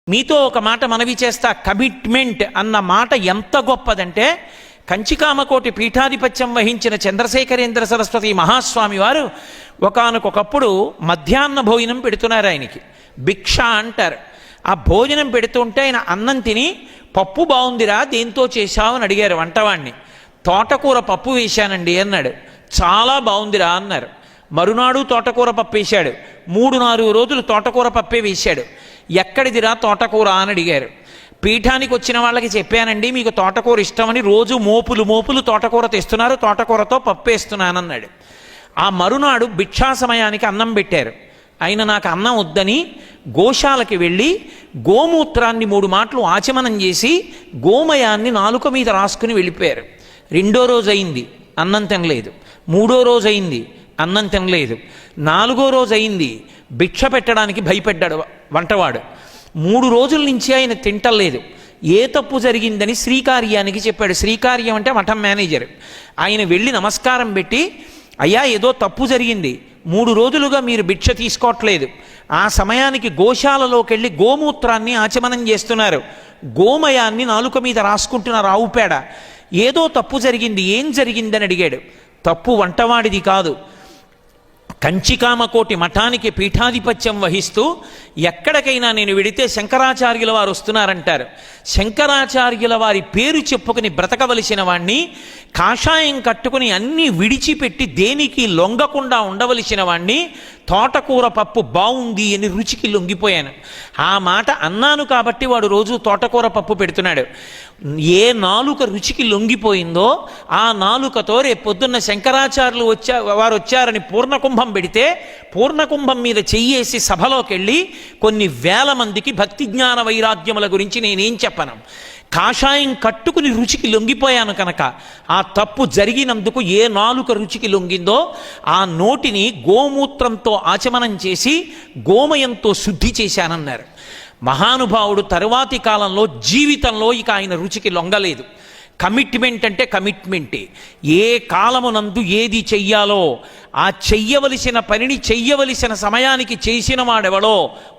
మీతో ఒక మాట మనవి చేస్తా. కమిట్మెంట్ అన్న మాట ఎంత గొప్పదంటే, కంచికామకోటి పీఠాధిపత్యం వహించిన చంద్రశేఖరేంద్ర సరస్వతి మహాస్వామి వారు ఒకానొకప్పుడు మధ్యాహ్న భోజనం పెడుతున్నారు. ఆయనకి భిక్ష అంటారు. ఆ భోజనం పెడుతుంటే ఆయన అన్నం తిని, పప్పు బాగుందిరా, దేంతో చేశావు అని అడిగారు వంటవాణ్ణి. తోటకూర పప్పు వేశానండి అన్నాడు. చాలా బాగుందిరా అన్నారు. మరునాడు తోటకూర పప్పు వేశాడు. 3-4 రోజులు తోటకూర పప్పే వేశాడు. ఎక్కడిదిరా తోటకూర అని అడిగారు. పీఠానికి వచ్చిన వాళ్ళకి చెప్పానండి, మీకు తోటకూర ఇష్టమని రోజు మోపులు తోటకూర తెస్తున్నారు, తోటకూరతో పప్పు వేస్తున్నానన్నాడు. ఆ మరునాడు భిక్షా సమయానికి అన్నం పెట్టారు. ఆయన నాకు అన్నం వద్దని గోశాలకి వెళ్ళి గోమూత్రాన్ని 3 మాటలు ఆచమనం చేసి గోమయాన్ని నాలుక మీద రాసుకుని వెళ్ళిపోయారు. 2వ రోజు అయింది, అన్నం తినలేదు. 3వ రోజు అయింది, అన్నం తినలేదు. 4వ రోజు అయింది, భిక్ష పెట్టడానికి భయపడ్డాడు వంటవాడు. 3 రోజుల నుంచి ఆయన తింటలేదు. ఏ తప్పు జరిగిందని శ్రీకార్యానికి చెప్పాడు. శ్రీకార్యం అంటే మఠం మేనేజర్. ఆయన వెళ్ళి నమస్కారం పెట్టి, అయ్యా ఏదో తప్పు జరిగింది, 3 రోజులుగా మీరు భిక్ష తీసుకోవట్లేదు, ఆ సమయానికి గోశాలలోకి వెళ్ళి గోమూత్రాన్ని ఆచమనం చేస్తున్నారు, గోమయాన్ని నాలుక మీద రాసుకుంటున్నారు, ఆవు పేడ, ఏదో తప్పు జరిగింది, ఏం జరిగిందని అడిగాడు. తప్పు వంటవాడిది కాదు, కంచికామకోటి మఠానికి పీఠాధిపత్యం వహిస్తూ ఎక్కడికైనా నేను వెడితే శంకరాచార్యుల వారు వస్తున్నారంటారు. శంకరాచార్యుల వారి పేరు చెప్పుకుని బ్రతకవలసిన వాణ్ణి, కాషాయం కట్టుకుని అన్నీ విడిచిపెట్టి దేనికి లొంగకుండా ఉండవలసిన వాణ్ణి, తోటకూర పప్పు బాగుంది అని రుచికి లొంగిపోయాను. ఆ మాట అన్నాను కాబట్టి వాడు రోజు తోటకూర పప్పు పెడుతున్నాడు. ఏ నాలుక రుచికి లొంగిపోయిందో ఆ నాలుకతో రేపొద్దున్న శంకరాచార్యులు వారు వచ్చారని పూర్ణకుంభం పెడితే, పూర్ణకుంభం మీద చెయ్యేసి సభలోకి వెళ్ళి కొన్ని వేల మందికి భక్తి జ్ఞాన వైరాగ్యముల గురించి నేనేం చెప్పను. కాషాయం కట్టుకుని రుచికి లొంగిపోయాను కనుక ఆ తప్పు జరిగినందుకు ఏ నాలుక రుచికి లొంగిందో ఆ నోటిని గోమూత్రంతో ఆచమనం చేసి గోమయంతో శుద్ధి చేశానన్నారు. మహానుభావుడు తరువాతి కాలంలో జీవితంలో ఇక ఆయన రుచికి లొంగలేదు. కమిట్మెంట్ అంటే కమిట్మెంటే. ఏ కాలమునందు ఏది చెయ్యాలో ఆ చెయ్యవలసిన పనిని చెయ్యవలసిన సమయానికి చేసిన వాడెవడో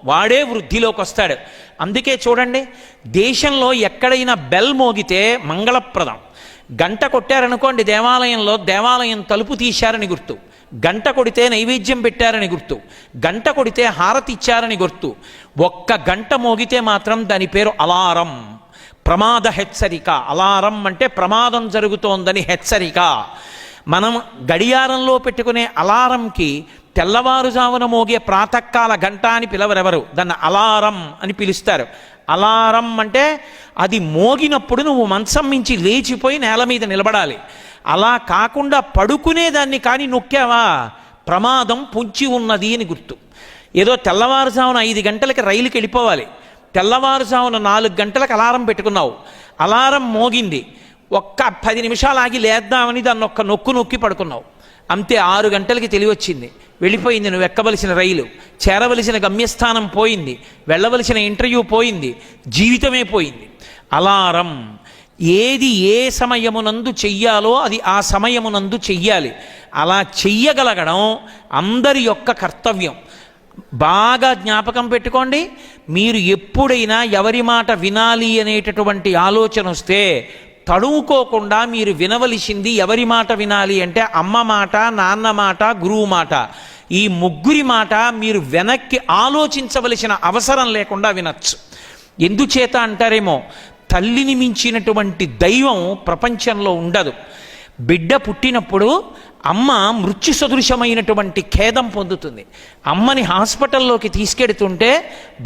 వాడే వృద్ధిలోకి వస్తాడు. అందుకే చూడండి, దేశంలో ఎక్కడైనా బెల్ మోగితే మంగళప్రదం. గంట కొట్టారనుకోండి దేవాలయంలో, దేవాలయం తలుపు తీశారని గుర్తు. గంట కొడితే నైవేద్యం పెట్టారని గుర్తు. గంట కొడితే హారతి ఇచ్చారని గుర్తు. ఒక్క గంట మోగితే మాత్రం దాని పేరు అలారం, ప్రమాద హెచ్చరిక. అలారం అంటే ప్రమాదం జరుగుతోందని హెచ్చరిక. మనం గడియారంలో పెట్టుకునే అలారంకి తెల్లవారుజామున మోగే ప్రాతకాల గంట అని పిలవరెవరు, దాన్ని అలారం అని పిలుస్తారు. అలారం అంటే అది మోగినప్పుడు నువ్వు మంచం మించి లేచిపోయి నేల మీద నిలబడాలి. అలా కాకుండా పడుకునేదాన్ని కానీ నొక్కావా, ప్రమాదం పొంచి ఉన్నది అని గుర్తు. ఏదో తెల్లవారుజామున 5 గంటలకి రైలుకి వెళ్ళిపోవాలి, తెల్లవారుజామున 4 గంటలకు అలారం పెట్టుకున్నావు, అలారం మోగింది, ఒక్క 10 నిమిషాలు ఆగి లేద్దామని దాన్ని ఒక్క నొక్కు నొక్కి పడుకున్నావు, అంతే 6 గంటలకి తెలివచ్చింది, వెళ్ళిపోయింది నువ్వు ఎక్కవలసిన రైలు, చేరవలసిన గమ్యస్థానం పోయింది, వెళ్ళవలసిన ఇంటర్వ్యూ పోయింది, జీవితమే పోయింది. అలారం ఏది ఏ సమయమునందు చెయ్యాలో అది ఆ సమయమునందు చెయ్యాలి. అలా చెయ్యగలగడం అందరి యొక్క కర్తవ్యం. బాగా జ్ఞాపకం పెట్టుకోండి, మీరు ఎప్పుడైనా ఎవరి మాట వినాలి అనేటటువంటి ఆలోచన వస్తే తడువుకోకుండా మీరు వినవలసింది ఎవరి మాట వినాలి అంటే అమ్మ మాట, నాన్న మాట, గురువు మాట. ఈ ముగ్గురి మాట మీరు వెనక్కి ఆలోచించవలసిన అవసరం లేకుండా వినొచ్చు. ఎందుచేత అంటారేమో, తల్లిని మించినటువంటి దైవం ప్రపంచంలో ఉండదు. బిడ్డ పుట్టినప్పుడు అమ్మ మృత్యు సదృశమైనటువంటి ఖేదం పొందుతుంది. అమ్మని హాస్పిటల్లోకి తీసుకెడుతుంటే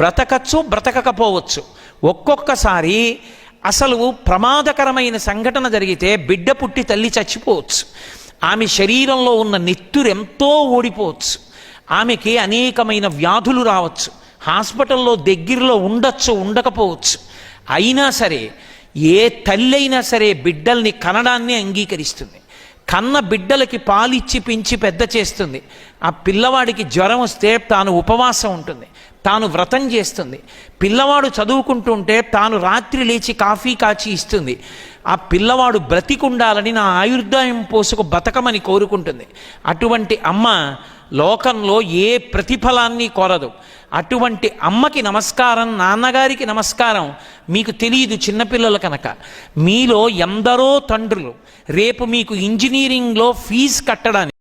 బ్రతకచ్చు, బ్రతకకపోవచ్చు. ఒక్కొక్కసారి అసలు ప్రమాదకరమైన సంఘటన జరిగితే బిడ్డ పుట్టి తల్లి చచ్చిపోవచ్చు. ఆమె శరీరంలో ఉన్న నెత్తురెంతో ఓడిపోవచ్చు. ఆమెకి అనేకమైన వ్యాధులు రావచ్చు. హాస్పిటల్లో దగ్గరలో ఉండొచ్చు, ఉండకపోవచ్చు. అయినా సరే ఏ తల్లి అయినా సరే బిడ్డల్ని కనడాన్ని అంగీకరిస్తుంది. కన్న బిడ్డలకి పాలిచ్చి పెంచి పెద్ద చేస్తుంది. ఆ పిల్లవాడికి జ్వరం వస్తే తాను ఉపవాసం ఉంటుంది, తాను వ్రతం చేస్తుంది. పిల్లవాడు చదువుకుంటుంటే తాను రాత్రి లేచి కాఫీ కాచి ఇస్తుంది. ఆ పిల్లవాడు బ్రతికుండాలని నా ఆయుర్దాయం పోసుకు బతకమని కోరుకుంటుంది. అటువంటి అమ్మ లోకంలో ఏ ప్రతిఫలాన్ని కోరదు. అటువంటి అమ్మకి నమస్కారం, నాన్నగారికి నమస్కారం. మీకు తెలియదు చిన్నపిల్లలు కనుక. మీలో ఎందరో తండ్రులు రేపు మీకు ఇంజనీరింగ్లో ఫీజు కట్టడానికి